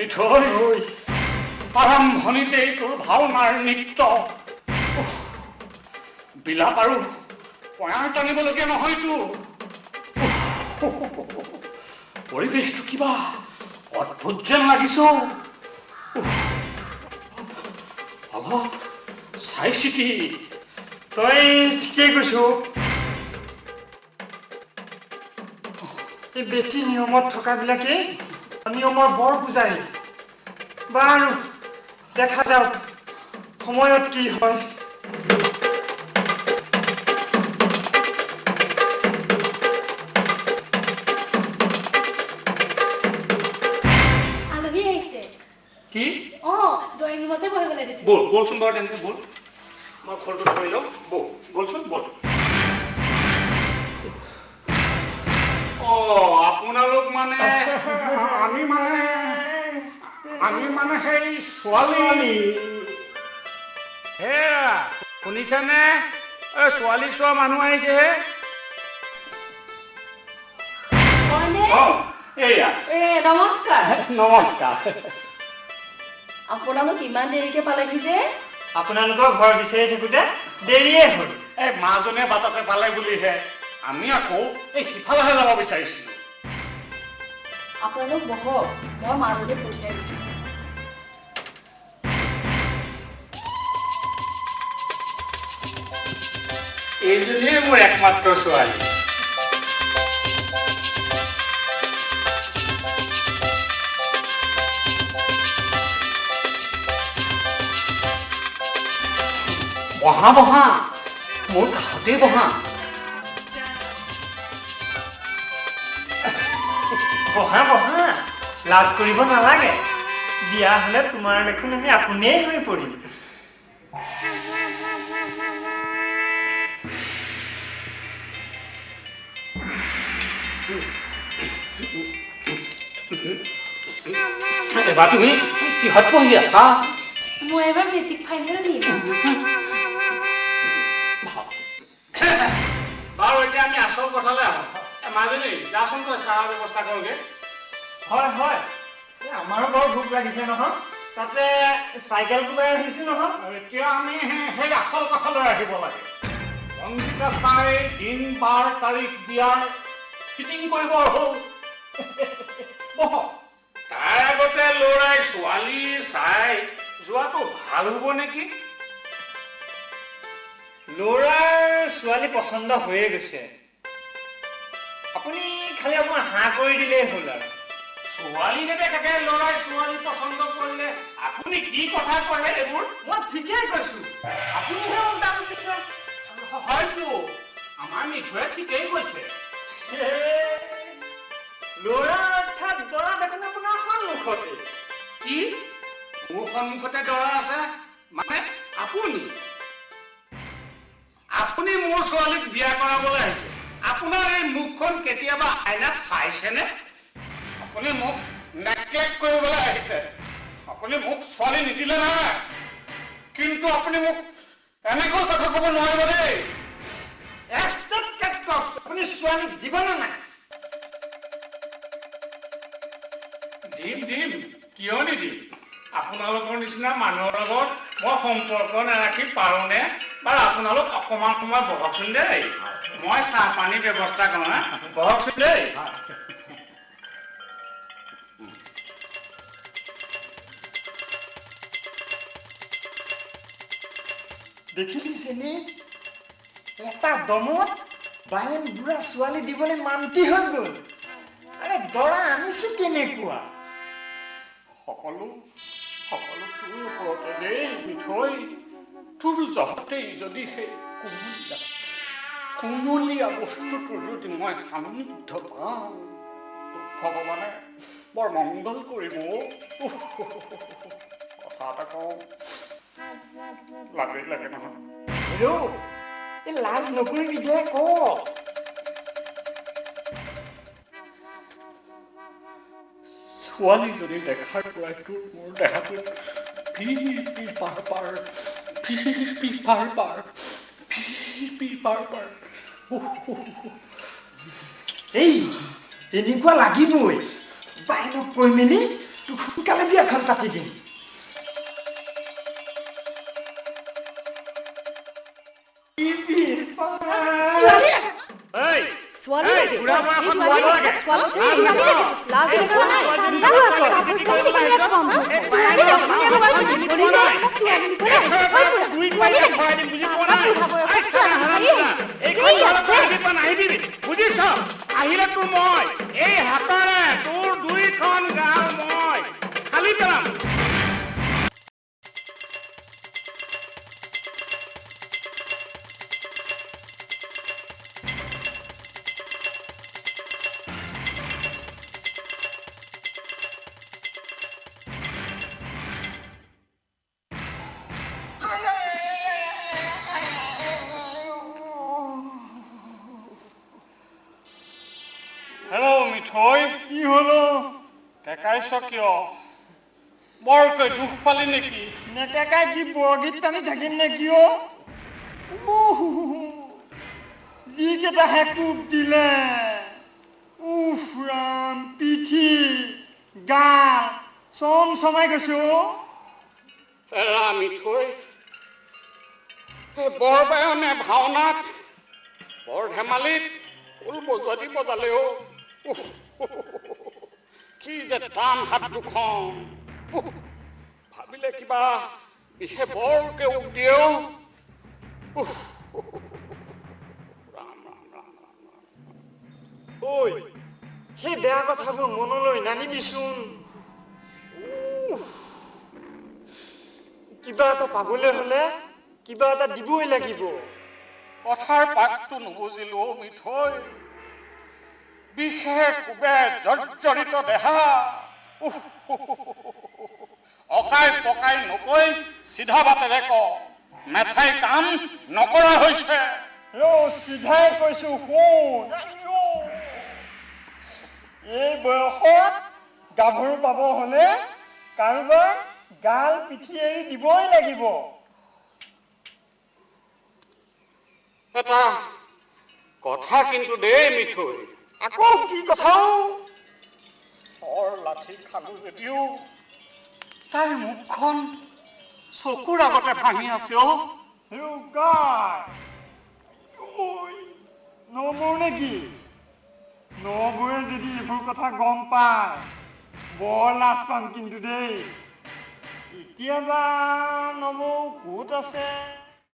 মিঠৈ আৰম্ভণিতেই তোৰ ভাওনাৰ নৃত্য বিলাপ আৰু পয়াৰ টানিবলগীয়া নহয়তো পৰিৱেশটো কিবা অদ্ভুত যেন লাগিছ অলপ চাই চিতি তই ঠিকেই কৈছ এই বেটি নিয়মত থকাবিলাকে নিয়মৰ বৰ পূজাৰী বাৰু দেখা যাওক সময়ত কি হয় কি ড্ৰয়িং ৰুমতে বহিবলৈ দিছে বল বলচোন বাৰু তেন্তে বল মই খৰটো থৈ লওঁ বলচোন বল আপোনালোক মানে আমি মানে সেই ছোৱালী সেয়া শুনিছানে ছোৱালী চোৱা মানুহ আহিছেহে এয়া নমস্কাৰ নমস্কাৰ আপোনালোক ইমান দেৰিকে পালেহি যে আপোনালোকৰ ঘৰ বিচাৰি থাকোঁতে দেৰিয়ে হ'ল এই মাজনে বাটতে পালে বুলিহে আমি আকৌ এই সিফালেহে যাব বিচাৰিছিলো আপোনালোক বহক মই মাজতে পঠিয়াই দিছো এইজনীয়ে মোৰ একমাত্ৰ ছোৱালী বহা বহা মোৰ কাষতেই বহা বহা বহা লাজ কৰিব নালাগে বিয়া হ'লে তোমাৰ দেখোন আমি আপুনিয়েই হৈ পৰিম এবাৰ তুমি কিহত পঢ়ি আছা মই এবাৰ মেট্ৰিক ফাইনেল দিম বাৰু এতিয়া আমি আচল কথালৈ আহোঁ মাজনী যাচোন তই চাহৰ ব্যৱস্থা কৰোঁগৈ হয় হয় আমাৰো বৰ ভোক লাগিছে নহয় তাতে চাইকেল কোবাই আহিছোঁ নহয় এতিয়া আমি সেই আচল কথালৈ আহিব লাগে সংগীতা চাই দিন বাৰ তাৰিখ বিয়াৰ ফিটিং কৰিব হ'ল তাৰ আগতে ল'ৰাই ছোৱালী চাই যোৱাটো ভাল হ'ব নেকি ল'ৰাৰ ছোৱালী পচন্দ হৈয়ে গৈছে আপুনি খালি অকণমান হাঁ কৰি দিলেই হ'ল আৰু ছোৱালী নেদেখাকে ল'ৰাই ছোৱালী পচন্দ কৰিলে আপুনি কি কথা কয় এইবোৰ মই ঠিকেই কৈছোঁ আপুনিহে উল্টা বুজিছে হয়তো আমাৰ মিঠুৱে ঠিকেই কৈছে ল'ৰা অৰ্থাৎ দৰা দেখোন আপোনাৰ সন্মুখতে কি মোৰ সন্মুখতে দৰা আছে মানে আপুনি মোৰ ছোৱালীক বিয়া কৰাবলৈ আহিছে আপোনাৰ এই মুখখন কেতিয়াবা আইনাত চাইছেনে আপুনি মোক নেগলেক্ট কৰিবলৈ আহিছে আপুনি মোক ছোৱালী নিদিলে নহয় কিন্তু আপুনি মোক এনেকৈ কথা ক'ব নোৱাৰিব দেই আপুনি ছোৱালীক দিবনে নাই দিম কিয় নিদিম আপোনালোকৰ নিচিনা মানুহৰ লগত মই সম্পৰ্ক নাৰাখি পাৰোঁনে বাৰু আপোনালোক অকণমান সময় বহকচোন দেই মই চাহ পানীৰ ব্যৱস্থা কৰোঁ না বহকচোন দেই দেখিছেনে এটা দমত বায়েন বুঢ়া ছোৱালী দিবলৈ মান্তি হৈ গ'ল আৰে দৰা আনিছো কেনেকুৱা সকলো তোৰ ওপৰতে দেই মিঠৈ তোৰ জহতেই যদি সেই কোমলীয়া বস্তুটো যদি মই সান্নিধ্য পাওঁ ভগৱানে বৰ মংগল কৰিব কথা এটা কওঁ লাজেই লাগে নহয় এই লাজ নকৰিবি দে ক ছোৱালীজনী দেখাৰ পৰাই তোৰ মোৰ দেহাটো এই তেনেকুৱা লাগিবই বাইনক কৈ মেলি তোক সোনকালে বিয়াখন পাতি দিম এই ছোৱালী এই, লাগে। বুঢ়া বয়সত ছোৱালী ছোৱালী লাগে। ছোৱালী হা, ছোৱালী বুঢ়া লাগে। বয়সত। লাজ এই, দেখুওৱা নাই। ছোৱালী ঠাণ্ডা ছোৱালী হোৱা ছোৱালী ছোৱালী ছোৱালী ছোৱালী ছোৱালী কম। এই, ছোৱালী ছোৱালী লাগে। ছোৱালী ছোৱালী বুজি পোৱা নাই। ছোৱালী এই, দুই পাইলে ভৰাই দিম, বুজি পোৱা নাই? এই, চালা হাৰামজাদা। এইখন ঘৰৰ পৰা আহিবা নাহিবি, বুজিছ? আহিলে তোৰ মই এই হাতৰে তোৰ দুইখন গাল মই খালি পেলাম। হেল্ল' মিঠৈ, কি হলো? কেকাইছ কিয়? বৰকৈ দুখ পালি নেকি? নেটেকাই কি বৰগীত টানি থাকিম নে কিয় যিকেইটাহে কোব দিলে উফ ৰাম পিঠি গাল চম চমাই গৈছো এৰা মিঠৈ, এই বৰবায়নে ভাওনাত বৰ ধেমালিত ফুল বজুৱাতি বজালেও কি যে টান হাত দুখন ভাবিলে কিবা বিষে বৰকে উক দিয়েও ৰাম ৰাম ৰাম ৰাম ৰাম। ঐ সেই বেয়া কথাবোৰ মনলৈ নানিবিচোন কিবা এটা পাবলৈ হলে কিবা এটা দিবই লাগিব কথাৰ পাকটো নুবুজিলো মিঠৈ বিষে কোবে জৰ্জৰিত দেহা অকাই পকাই নকৈ চিধা বাটেৰে ক মেথাই কাম নকৰা হৈছে চিধাই কৈছো শুন এই বয়সত গাভৰু পাব হলে কাৰোবাৰ গাল পিঠি এৰি দিবই লাগিব এটা কথা কিন্তু দেই মিঠৈ আকৌ কি কথাও চৰ লাঠি খালো যদিও তাইৰ মুখখন চকুৰ আগতে ভাঙি আছে নবৌ নেকি নবৌৱে যদি এইবোৰ কথা গম পায় বৰ লাজ পাম কিন্তু দেই এতিয়াবা নবৌ ক'ত আছে